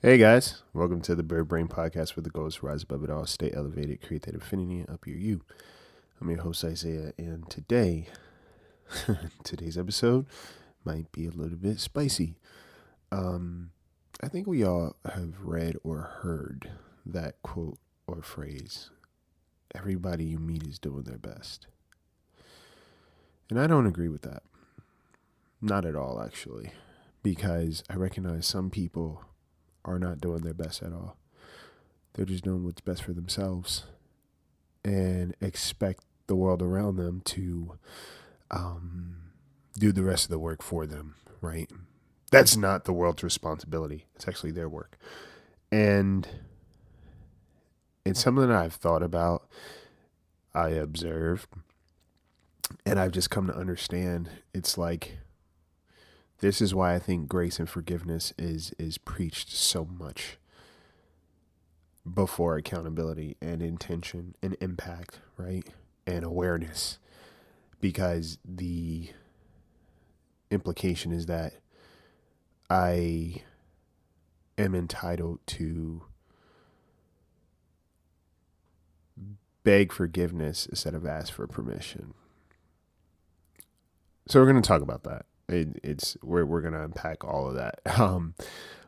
Hey guys, welcome to the Bird Brain Podcast, where the goal is to rise above it all, stay elevated, create that infinity, and up your you. I'm your host Isaiah, and today's episode might be a little bit spicy. I think we all have read or heard that quote or phrase: "Everybody you meet is doing their best," and I don't agree with that. Not at all, actually, because I recognize some people are not doing their best at all. They're just doing what's best for themselves and expect the world around them to do the rest of the work for them, right? That's not the world's responsibility. It's actually their work. And it's something that I've thought about, I observed, and I've just come to understand. It's like, this is why I think grace and forgiveness is preached so much before accountability and intention and impact, right? And awareness. Because the implication is that I am entitled to beg forgiveness instead of ask for permission. So we're going to talk about that. We're going to unpack all of that.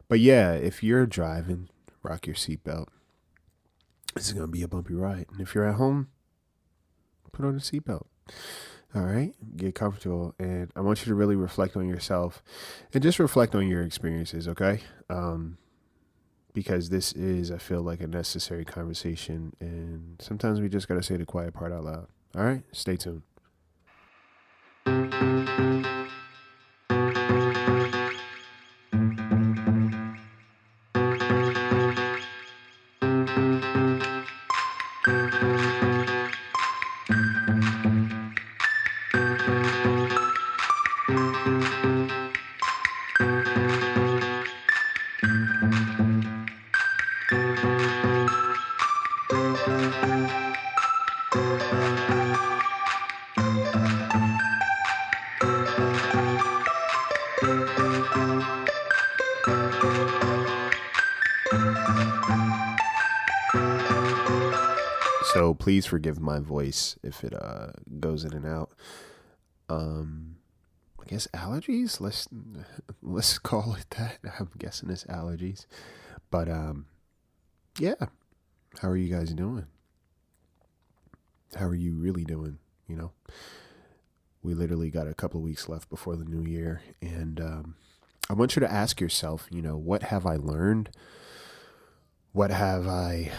But yeah, if you're driving, rock your seatbelt. This is going to be a bumpy ride. And if you're at home, put on a seatbelt. All right, get comfortable, and I want you to really reflect on yourself and just reflect on your experiences, okay? Because this is, I feel like, a necessary conversation, and sometimes we just got to say the quiet part out loud. All right, stay tuned. So please forgive my voice if it goes in and out. I guess allergies. Let's call it that. I'm guessing it's allergies. But yeah. How are you guys doing? How are you really doing? You know, we literally got a couple of weeks left before the new year, and I want you to ask yourself, what have I learned? What have I,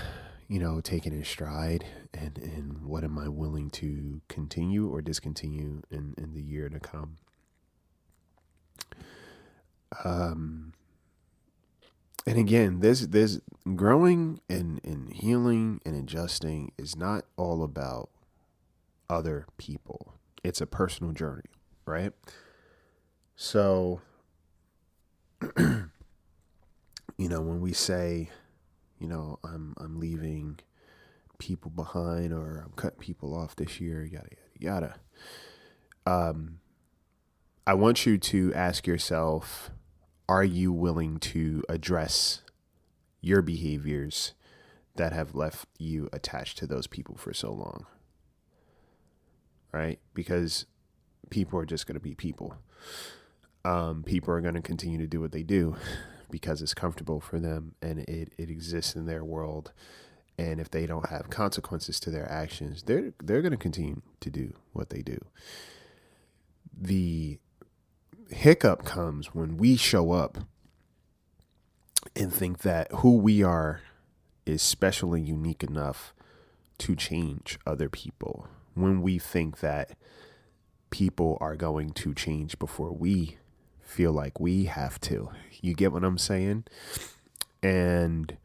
taken in stride, and what am I willing to continue or discontinue in the year to come? And again, this growing and healing and adjusting is not all about other people. It's a personal journey, right? So, when we say, I'm leaving people behind, or I'm cutting people off this year, yada yada yada. I want you to ask yourself, are you willing to address your behaviors that have left you attached to those people for so long? Right? Because people are just going to be people. People are going to continue to do what they do because it's comfortable for them, and it exists in their world. And if they don't have consequences to their actions, they're going to continue to do what they do. The hiccup comes when we show up and think that who we are is special and unique enough to change other people. When we think that people are going to change before we feel like we have to. You get what I'm saying? And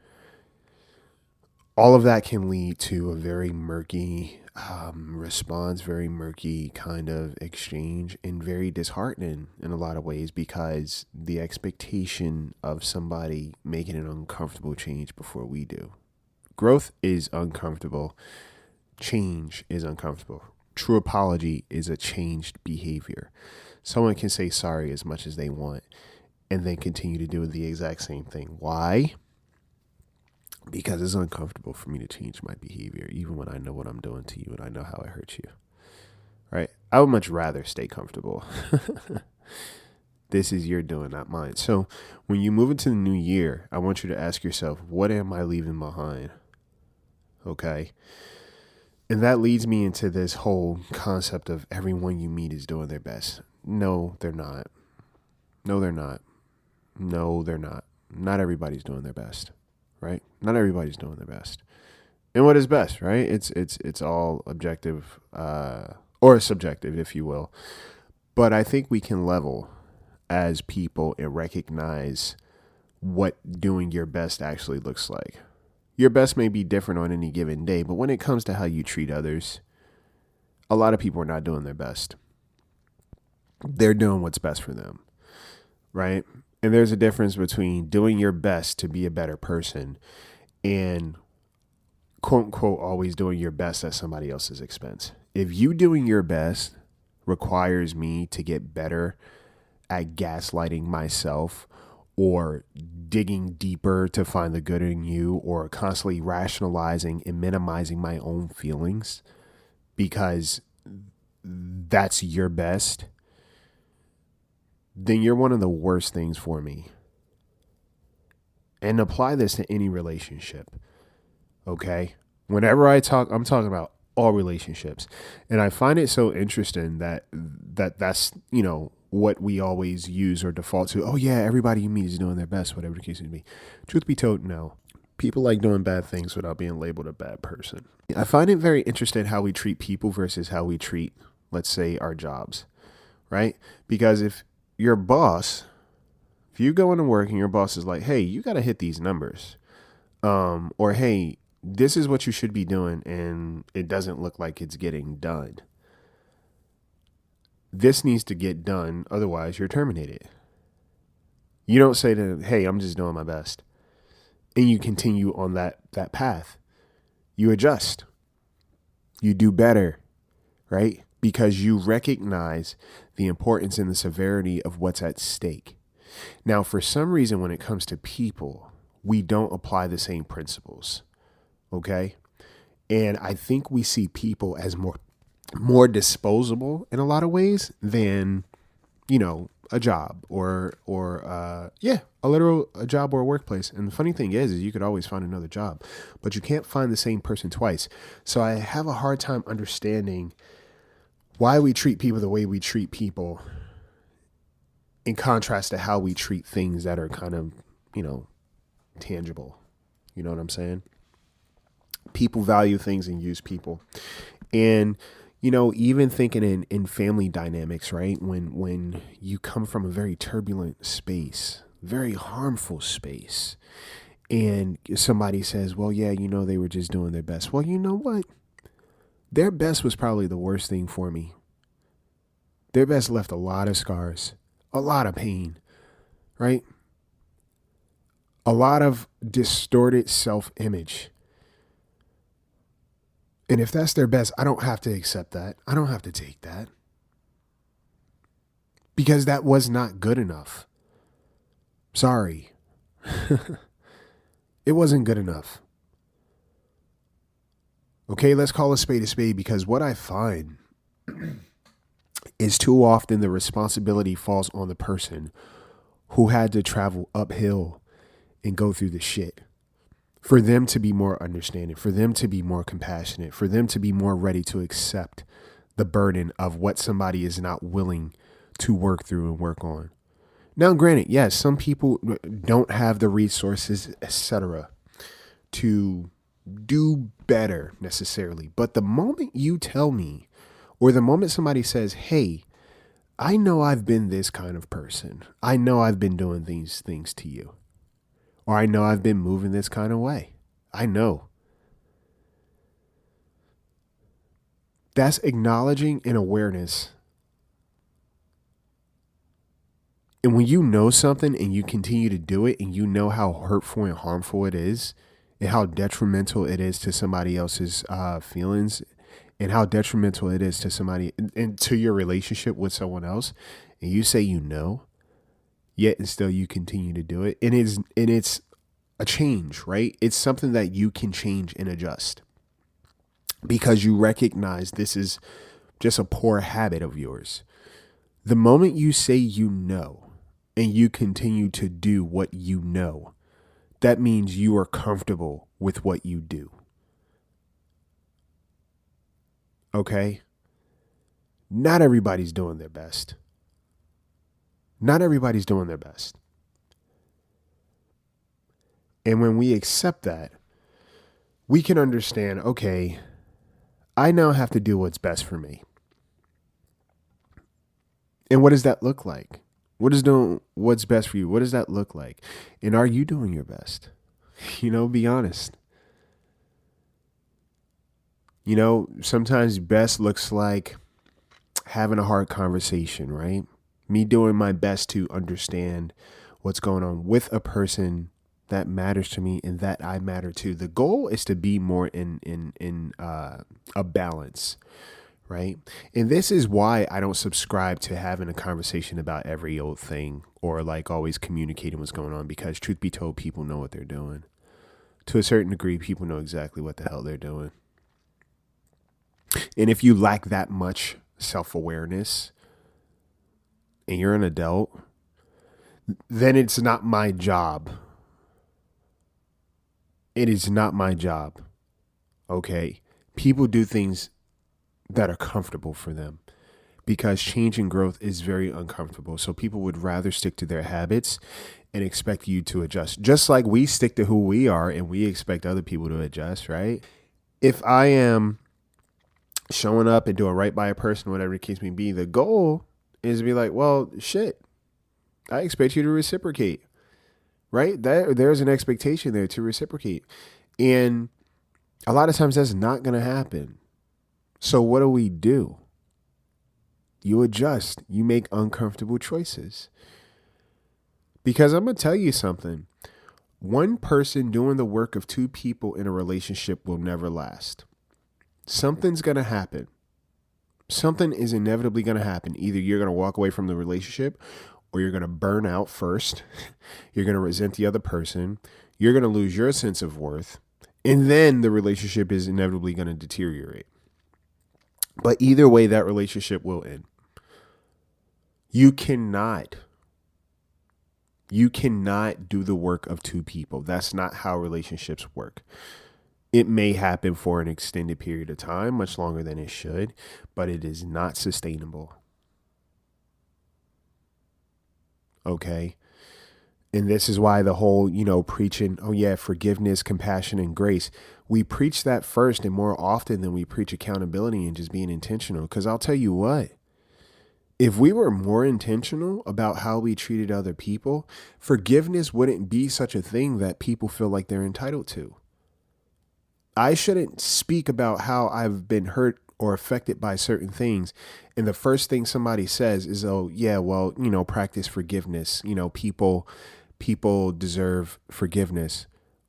all of that can lead to a very murky response, very murky kind of exchange, and very disheartening in a lot of ways, because the expectation of somebody making an uncomfortable change before we do. Growth is uncomfortable. Change is uncomfortable. True apology is a changed behavior. Someone can say sorry as much as they want, and then continue to do the exact same thing. Why? Because it's uncomfortable for me to change my behavior, even when I know what I'm doing to you and I know how it hurts you. Right? I would much rather stay comfortable. This is your doing, not mine. So when you move into the new year, I want you to ask yourself, what am I leaving behind? Okay. And that leads me into this whole concept of everyone you meet is doing their best. No, they're not. No, they're not. No, they're not. Not everybody's doing their best, right? Not everybody's doing their best. And what is best, right? It's all objective, or subjective, if you will. But I think we can level as people and recognize what doing your best actually looks like. Your best may be different on any given day, but when it comes to how you treat others, a lot of people are not doing their best. They're doing what's best for them, right? And there's a difference between doing your best to be a better person and quote unquote always doing your best at somebody else's expense. If you doing your best requires me to get better at gaslighting myself or digging deeper to find the good in you or constantly rationalizing and minimizing my own feelings because that's your best, then you're one of the worst things for me. And apply this to any relationship. Okay? Whenever I'm talking about all relationships. And I find it so interesting that's, what we always use or default to. Oh yeah, everybody you meet is doing their best, whatever the case may be. Truth be told, no. People like doing bad things without being labeled a bad person. I find it very interesting how we treat people versus how we treat, let's say, our jobs, right? Because if your boss, if you go into work and your boss is like, hey, you got to hit these numbers, or hey, this is what you should be doing and it doesn't look like it's getting done. This needs to get done, otherwise you're terminated. You don't say to them, hey, I'm just doing my best. And you continue on that path. You adjust. You do better, right? Because you recognize the importance and the severity of what's at stake. Now, for some reason, when it comes to people, we don't apply the same principles, okay? And I think we see people as more disposable in a lot of ways than, a job or a job or a workplace. And the funny thing is you could always find another job, but you can't find the same person twice. So I have a hard time understanding why we treat people the way we treat people in contrast to how we treat things that are kind of, tangible. You know what I'm saying? People value things and use people. And even thinking in family dynamics, right? When you come from a very turbulent space, very harmful space, and somebody says, well, yeah, they were just doing their best. Well, you know what? Their best was probably the worst thing for me. Their best left a lot of scars, a lot of pain, right? A lot of distorted self-image. And if that's their best, I don't have to accept that. I don't have to take that. Because that was not good enough. Sorry. It wasn't good enough. Okay, let's call a spade because what I find is too often the responsibility falls on the person who had to travel uphill and go through the shit. For them to be more understanding, for them to be more compassionate, for them to be more ready to accept the burden of what somebody is not willing to work through and work on. Now, granted, yes, some people don't have the resources, etc., to do better necessarily. But the moment you tell me, or the moment somebody says, hey, I know I've been this kind of person. I know I've been doing these things to you. Or I know I've been moving this kind of way. I know. That's acknowledging an awareness. And when you know something and you continue to do it and you know how hurtful and harmful it is and how detrimental it is to somebody else's feelings and how detrimental it is to somebody and to your relationship with someone else, and you say yet and still you continue to do it. And it's a change, right? It's something that you can change and adjust because you recognize this is just a poor habit of yours. The moment you say you know and you continue to do what you know, that means you are comfortable with what you do. Okay? Not everybody's doing their best. Not everybody's doing their best. And when we accept that, we can understand, okay, I now have to do what's best for me. And what does that look like? What is doing what's best for you? What does that look like? And are you doing your best? Be honest. Sometimes best looks like having a hard conversation, right? Me doing my best to understand what's going on with a person that matters to me and that I matter to. The goal is to be more in a balance, right? And this is why I don't subscribe to having a conversation about every old thing or like always communicating what's going on, because truth be told, people know what they're doing. To a certain degree, people know exactly what the hell they're doing. And if you lack that much self-awareness and you're an adult, then it's not my job. It is not my job. Okay? People do things that are comfortable for them because change and growth is very uncomfortable. So people would rather stick to their habits and expect you to adjust. Just like we stick to who we are and we expect other people to adjust, right? If I am showing up and doing right by a person, whatever the case may be, the goal is to be like, well, shit, I expect you to reciprocate, right? There's an expectation there to reciprocate. And a lot of times that's not going to happen. So what do? You adjust. You make uncomfortable choices. Because I'm going to tell you something. One person doing the work of two people in a relationship will never last. Something's going to happen. Something is inevitably going to happen. Either you're going to walk away from the relationship or you're going to burn out first. You're going to resent the other person. You're going to lose your sense of worth. And then the relationship is inevitably going to deteriorate. But either way, that relationship will end. You cannot do the work of two people. That's not how relationships work. It may happen for an extended period of time, much longer than it should, but it is not sustainable. Okay? And this is why the whole, preaching, forgiveness, compassion, and grace, we preach that first and more often than we preach accountability and just being intentional. Because I'll tell you what, if we were more intentional about how we treated other people, forgiveness wouldn't be such a thing that people feel like they're entitled to. I shouldn't speak about how I've been hurt or affected by certain things, and the first thing somebody says is, oh, yeah, well, practice forgiveness. People deserve forgiveness.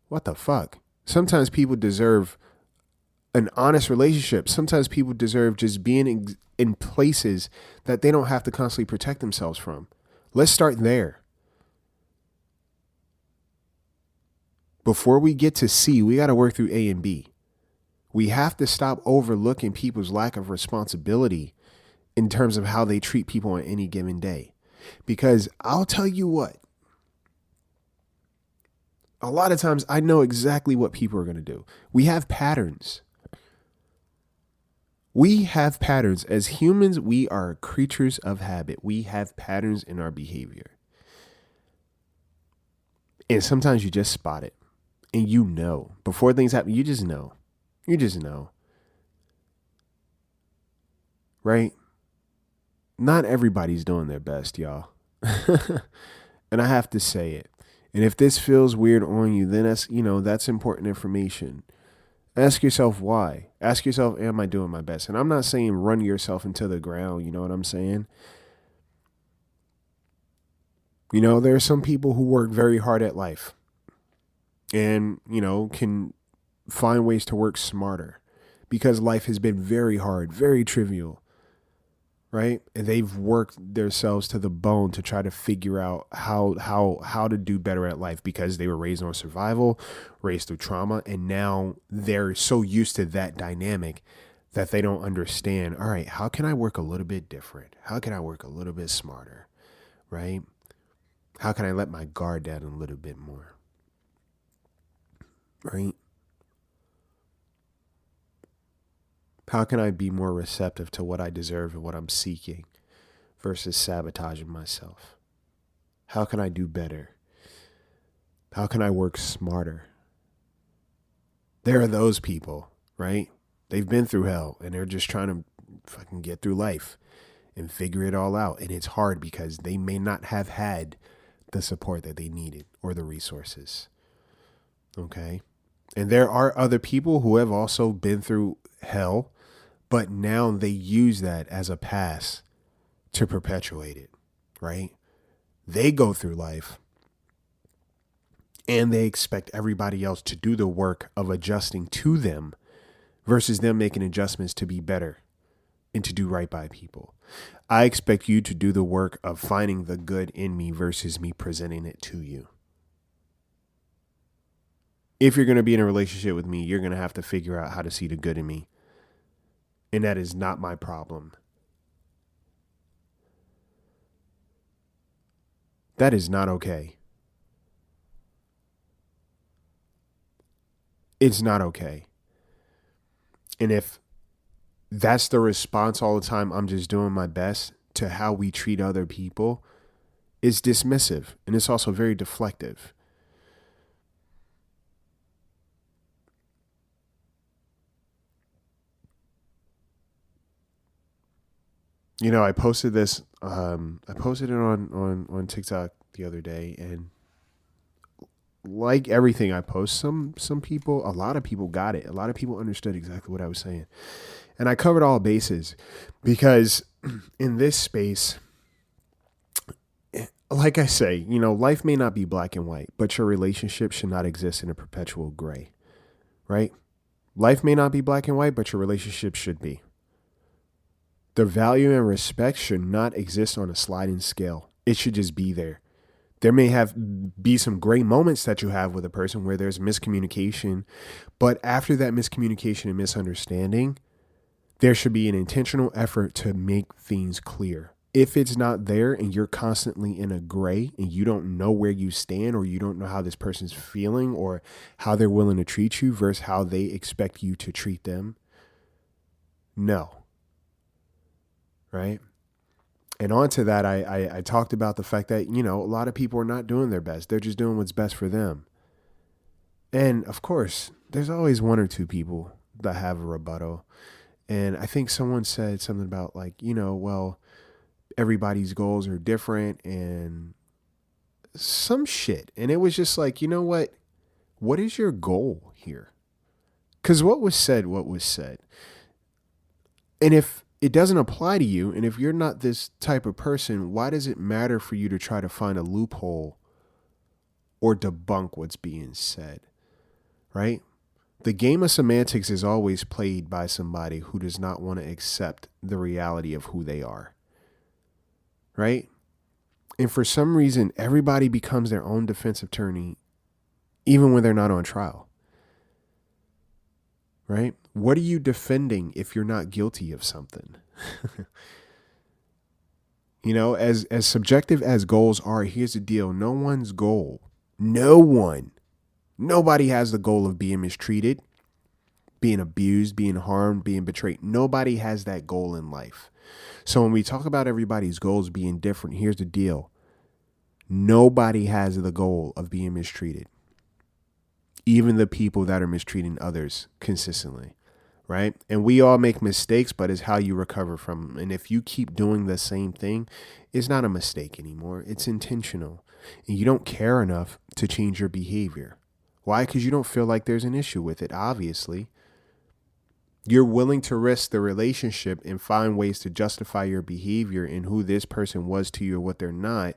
What the fuck? Sometimes people deserve an honest relationship. Sometimes people deserve just being in places that they don't have to constantly protect themselves from. Let's start there. Before we get to C, we got to work through A and B. We have to stop overlooking people's lack of responsibility in terms of how they treat people on any given day. Because I'll tell you what, a lot of times I know exactly what people are going to do. We have patterns. As humans, we are creatures of habit. We have patterns in our behavior. And sometimes you just spot it. And before things happen, you just know. Right? Not everybody's doing their best, y'all. And I have to say it. And if this feels weird on you, then that's important information. Ask yourself why. Ask yourself, am I doing my best? And I'm not saying run yourself into the ground. You know what I'm saying? There are some people who work very hard at life and, can find ways to work smarter because life has been very hard, very trivial. right? And they've worked themselves to the bone to try to figure out how to do better at life because they were raised on survival, raised through trauma, and now they're so used to that dynamic that they don't understand, all right, how can I work a little bit different? How can I work a little bit smarter, right? How can I let my guard down a little bit more? Right? How can I be more receptive to what I deserve and what I'm seeking versus sabotaging myself? How can I do better? How can I work smarter? There are those people, right? They've been through hell and they're just trying to fucking get through life and figure it all out. And it's hard because they may not have had the support that they needed or the resources. Okay. And there are other people who have also been through hell, but now they use that as a pass to perpetuate it, right? They go through life and they expect everybody else to do the work of adjusting to them versus them making adjustments to be better and to do right by people. I expect you to do the work of finding the good in me versus me presenting it to you. If you're going to be in a relationship with me, you're going to have to figure out how to see the good in me. And that is not my problem. That is not okay. It's not okay. And if that's the response all the time, I'm just doing my best, to how we treat other people, is dismissive. And it's also very deflective. You know, I posted this. I posted it on TikTok the other day, and like everything I post, some people, a lot of people got it. A lot of people understood exactly what I was saying, and I covered all bases because in this space, like I say, you know, life may not be black and white, but your relationship should not exist in a perpetual gray, right? Life may not be black and white, but your relationship should be. The value and respect should not exist on a sliding scale. It should just be there. There may be some great moments that you have with a person where there's miscommunication, but after that miscommunication and misunderstanding, there should be an intentional effort to make things clear. If it's not there and you're constantly in a gray and you don't know where you stand, or you don't know how this person's feeling or how they're willing to treat you versus how they expect you to treat them, no. Right? And on to that, I talked about the fact that, you know, a lot of people are not doing their best. They're just doing what's best for them. And of course, there's always one or two people that have a rebuttal. And I think someone said something about like, you know, well, everybody's goals are different and some shit. And it was just like, you know what is your goal here? Because what was said. And if it doesn't apply to you, and if you're not this type of person, why does it matter for you to try to find a loophole or debunk what's being said, right? The game of semantics is always played by somebody who does not want to accept the reality of who they are, right? And for some reason, everybody becomes their own defense attorney, even when they're not on trial, right? What are you defending if you're not guilty of something? You know, as subjective as goals are, here's the deal. Nobody has the goal of being mistreated, being abused, being harmed, being betrayed. Nobody has that goal in life. So when we talk about everybody's goals being different, here's the deal. Nobody has the goal of being mistreated. Even the people that are mistreating others consistently, right? And we all make mistakes, but it's how you recover from them. And if you keep doing the same thing, it's not a mistake anymore. It's intentional. And you don't care enough to change your behavior. Why? Because you don't feel like there's an issue with it, obviously. You're willing to risk the relationship and find ways to justify your behavior and who this person was to you or what they're not,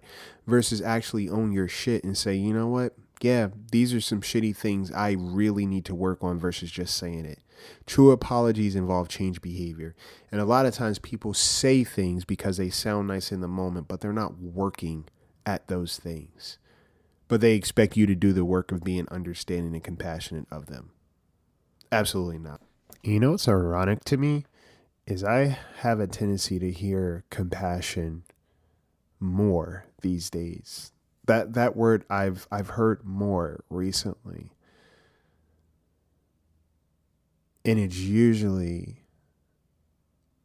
versus actually own your shit and say, you know what? yeah, these are some shitty things I really need to work on versus just saying it. True apologies involve change behavior. And a lot of times people say things because they sound nice in the moment, but they're not working at those things. But they expect you to do the work of being understanding and compassionate of them. Absolutely not. You know what's ironic to me is I have a tendency to hear compassion more these days. That word I've heard more recently. And it's usually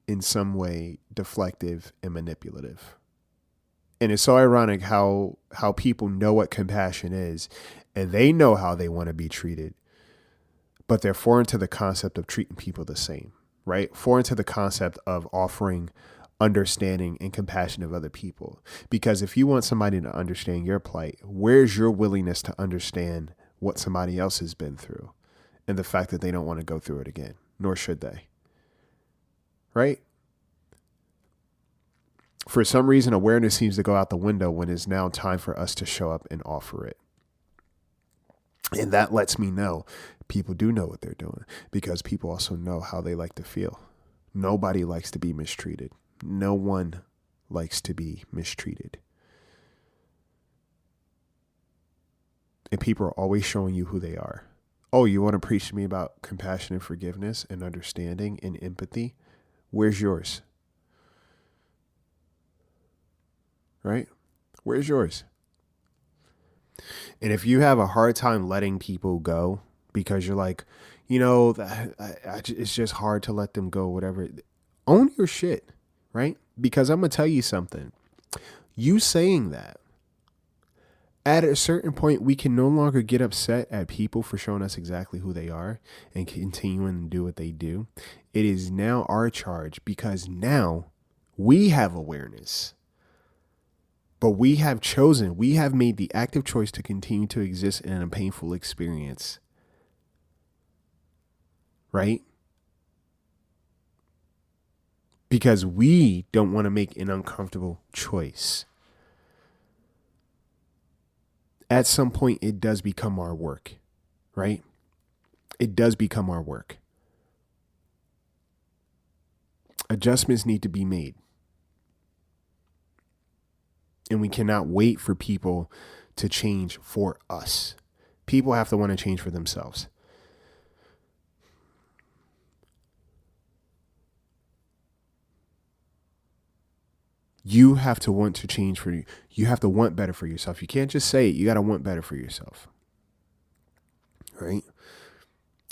in some way deflective and manipulative. And it's so ironic how people know what compassion is and they know how they want to be treated, but they're foreign to the concept of treating people the same, right? Foreign to the concept of offering understanding and compassion of other people. Because if you want somebody to understand your plight, where's your willingness to understand what somebody else has been through and the fact that they don't want to go through it again, nor should they, right? For some reason, awareness seems to go out the window when it's now time for us to show up and offer it. And that lets me know people do know what they're doing, because people also know how they like to feel. Nobody likes to be mistreated. No one likes to be mistreated. And people are always showing you who they are. Oh, you want to preach to me about compassion and forgiveness and understanding and empathy? Where's yours? Right? Where's yours? And if you have a hard time letting people go because you're like, it's just hard to let them go, whatever, own your shit, right? Because I'm going to tell you something. You saying that, at a certain point, we can no longer get upset at people for showing us exactly who they are and continuing to do what they do. It is now our charge, because now we have awareness. But we have made the active choice to continue to exist in a painful experience. Right? Because we don't want to make an uncomfortable choice. At some point, it does become our work. Right? It does become our work. Adjustments need to be made. And we cannot wait for people to change for us. People have to want to change for themselves. You have to want to change for you. You have to want better for yourself. You can't just say it. You got to want better for yourself. Right?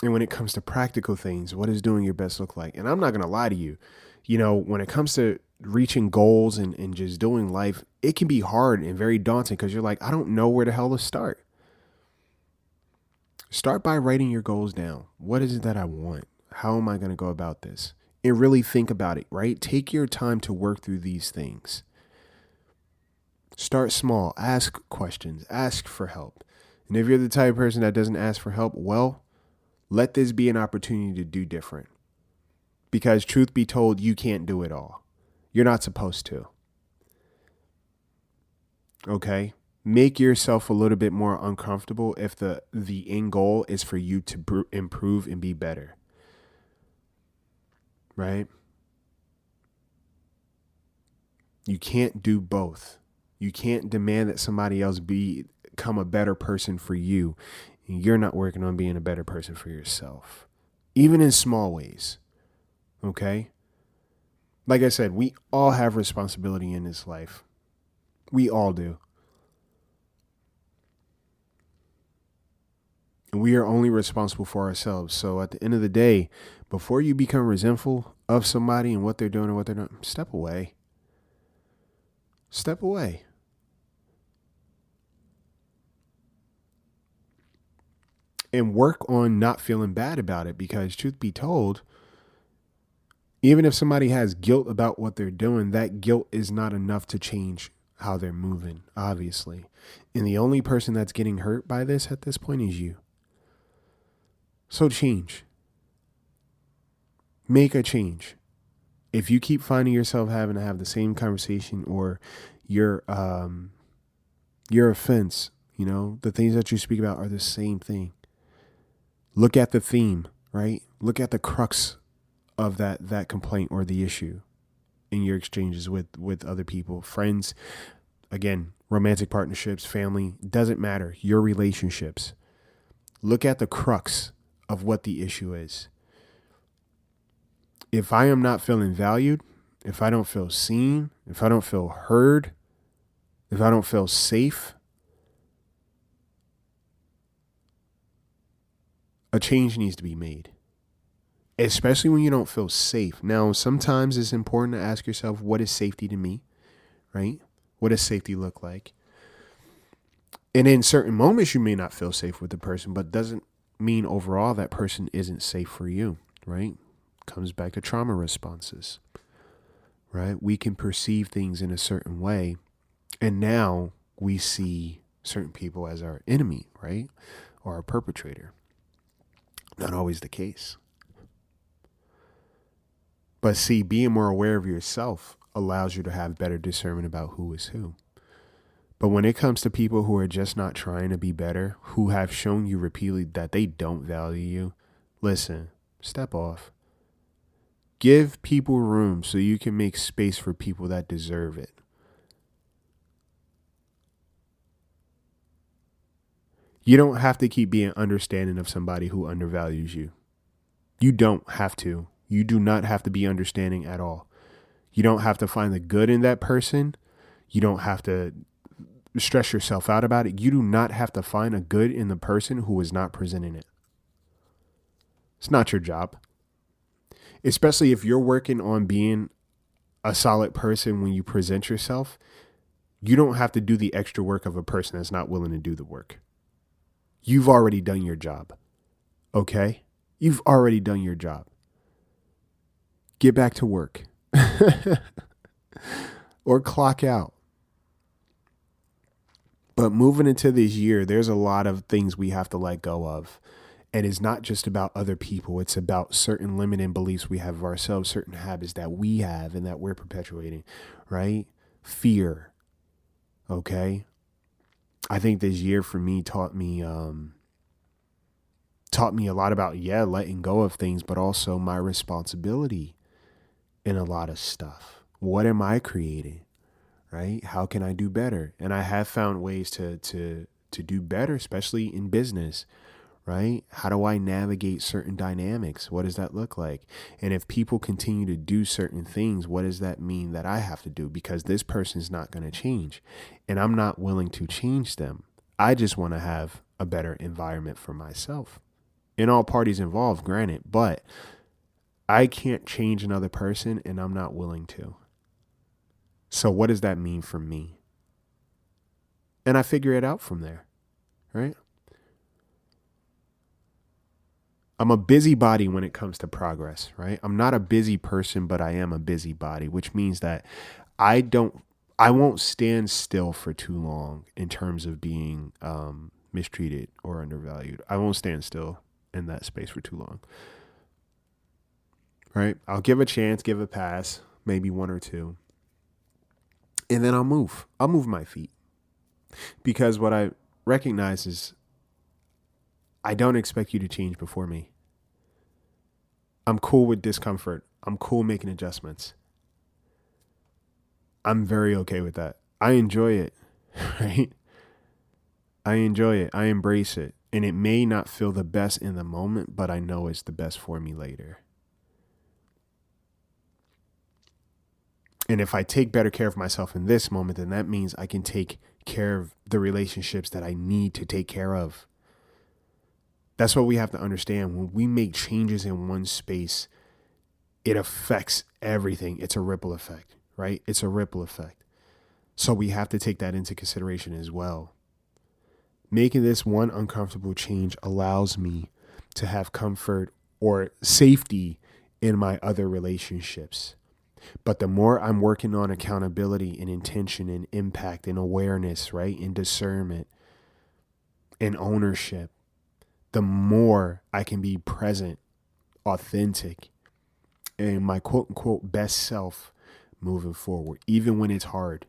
And when it comes to practical things, what does doing your best look like? And I'm not going to lie to you. When it comes to reaching goals and just doing life, it can be hard and very daunting because you're like, I don't know where the hell to start. Start by writing your goals down. What is it that I want? How am I going to go about this? And really think about it, right? Take your time to work through these things. Start small. Ask questions. Ask for help. And if you're the type of person that doesn't ask for help, well, let this be an opportunity to do different. Because truth be told, you can't do it all. You're not supposed to. Okay? Make yourself a little bit more uncomfortable if the end goal is for you to improve and be better. Right? You can't do both. You can't demand that somebody else become a better person for you, and you're not working on being a better person for yourself. Even in small ways. Okay? Like I said, we all have responsibility in this life. We all do. And we are only responsible for ourselves. So at the end of the day, before you become resentful of somebody and what they're doing or what they're not, step away. Step away. And work on not feeling bad about it, because truth be told, even if somebody has guilt about what they're doing, that guilt is not enough to change how they're moving, obviously. And the only person that's getting hurt by this at this point is you. So change. Make a change. If you keep finding yourself having to have the same conversation, or your offense You know, the things that you speak about are the same thing. Look at the theme, right? Look at the crux of that complaint or the issue in your exchanges with other people, friends, again, romantic partnerships, family, doesn't matter. Your relationships. Look at the crux of what the issue is. If I am not feeling valued, if I don't feel seen, if I don't feel heard, if I don't feel safe, a change needs to be made. Especially when you don't feel safe. Now, sometimes it's important to ask yourself, what is safety to me, right? What does safety look like? And in certain moments, you may not feel safe with the person, but doesn't mean overall that person isn't safe for you, right? Comes back to trauma responses, right? We can perceive things in a certain way, and now we see certain people as our enemy, right? Or our perpetrator. Not always the case. But see, being more aware of yourself allows you to have better discernment about who is who. But when it comes to people who are just not trying to be better, who have shown you repeatedly that they don't value you, listen, step off. Give people room so you can make space for people that deserve it. You don't have to keep being understanding of somebody who undervalues you. You don't have to. You do not have to be understanding at all. You don't have to find the good in that person. You don't have to stress yourself out about it. You do not have to find a good in the person who is not presenting it. It's not your job. Especially if you're working on being a solid person when you present yourself, you don't have to do the extra work of a person that's not willing to do the work. You've already done your job. Okay? You've already done your job. Get back to work. Or clock out. But moving into this year, there's a lot of things we have to let go of. And it's not just about other people. It's about certain limiting beliefs we have of ourselves, certain habits that we have and that we're perpetuating, right? Fear. Okay? I think this year for me taught me a lot about, letting go of things, but also my responsibility in a lot of stuff. What am I creating? Right? How can I do better? And I have found ways to do better, especially in business, right? How do I navigate certain dynamics? What does that look like? And if people continue to do certain things, what does that mean that I have to do? Because this person's not going to change, and I'm not willing to change them. I just want to have a better environment for myself. In all parties involved, granted, but I can't change another person, and I'm not willing to. So what does that mean for me? And I figure it out from there, right? I'm a busybody when it comes to progress, right? I'm not a busy person, but I am a busybody, which means that I won't stand still for too long in terms of being mistreated or undervalued. I won't stand still in that space for too long, right? I'll give a chance, give a pass, maybe one or two. And then I'll move my feet, because what I recognize is I don't expect you to change before me. I'm cool with discomfort. I'm cool making adjustments. I'm very okay with that. I enjoy it, right? I enjoy it. I embrace it. And it may not feel the best in the moment, but I know it's the best for me later. And if I take better care of myself in this moment, then that means I can take care of the relationships that I need to take care of. That's what we have to understand. When we make changes in one space, it affects everything. It's a ripple effect, right? It's a ripple effect. So we have to take that into consideration as well. Making this one uncomfortable change allows me to have comfort or safety in my other relationships. But the more I'm working on accountability and intention and impact and awareness, right, and discernment and ownership, the more I can be present, authentic, and my quote unquote best self moving forward, even when it's hard.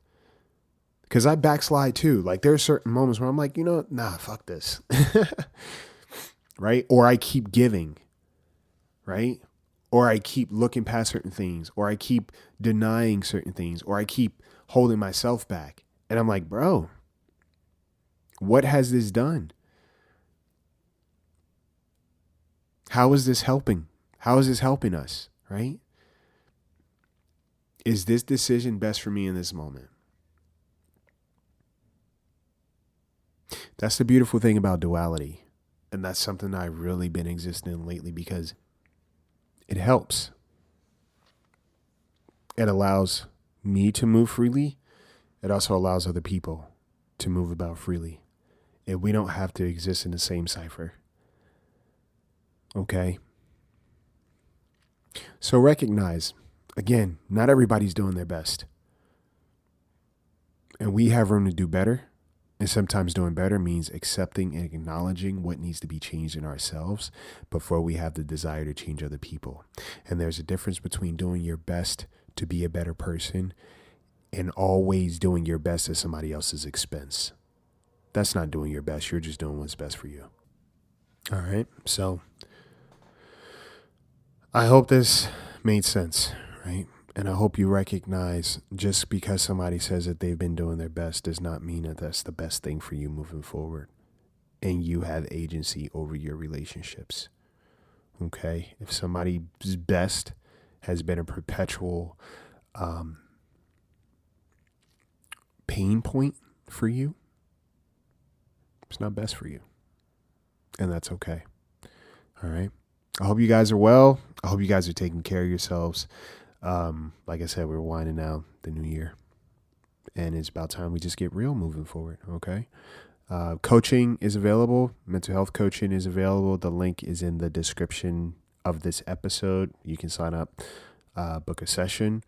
Because I backslide too. Like there are certain moments where I'm like, nah, fuck this. Right? Or I keep giving. Right? Or I keep looking past certain things. Or I keep denying certain things. Or I keep holding myself back. And I'm like, bro, what has this done? How is this helping? How is this helping us? Right? Is this decision best for me in this moment? That's the beautiful thing about duality. And that's something that I've really been existing in lately because it helps. It allows me to move freely. It also allows other people to move about freely. And we don't have to exist in the same cipher. Okay? So recognize, again, not everybody's doing their best. And we have room to do better. And sometimes doing better means accepting and acknowledging what needs to be changed in ourselves before we have the desire to change other people. And there's a difference between doing your best to be a better person and always doing your best at somebody else's expense. That's not doing your best. You're just doing what's best for you. All right. So I hope this made sense, right? And I hope you recognize just because somebody says that they've been doing their best does not mean that that's the best thing for you moving forward. And you have agency over your relationships. Okay? If somebody's best has been a perpetual pain point for you, it's not best for you. And that's okay. All right? I hope you guys are well. I hope you guys are taking care of yourselves. Like I said, we're winding down the new year. And it's about time we just get real moving forward, okay? Coaching is available. Mental health coaching is available. The link is in the description of this episode. You can sign up, book a session,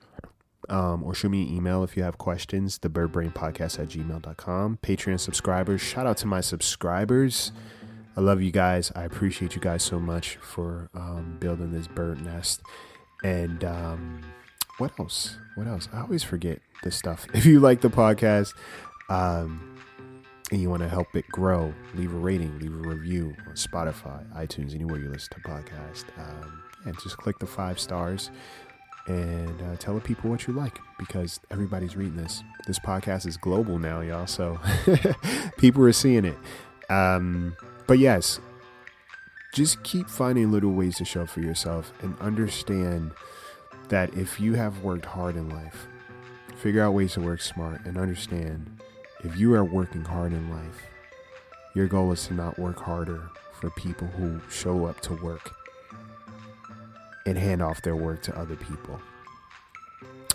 or shoot me an email if you have questions, thebirdbrainpodcast@gmail.com. Patreon subscribers. Shout out to my subscribers. I love you guys. I appreciate you guys so much for building this bird nest. And what else? I always forget this stuff. If you like the podcast and you want to help it grow, leave a rating, leave a review on Spotify, iTunes, anywhere you listen to podcasts. And just click the 5 stars and tell the people what you like, because everybody's reading this. This podcast is global now, y'all. So people are seeing it. But yes, just keep finding little ways to show up for yourself and understand that if you have worked hard in life, figure out ways to work smart and understand if you are working hard in life, your goal is to not work harder for people who show up to work and hand off their work to other people.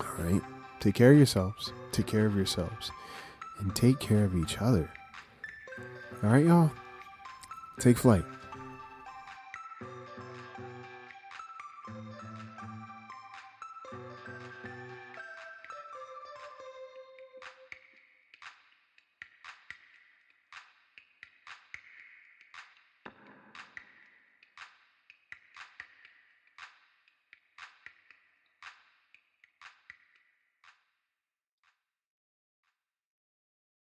All right. Take care of yourselves. Take care of yourselves. And take care of each other. All right, y'all. Take flight.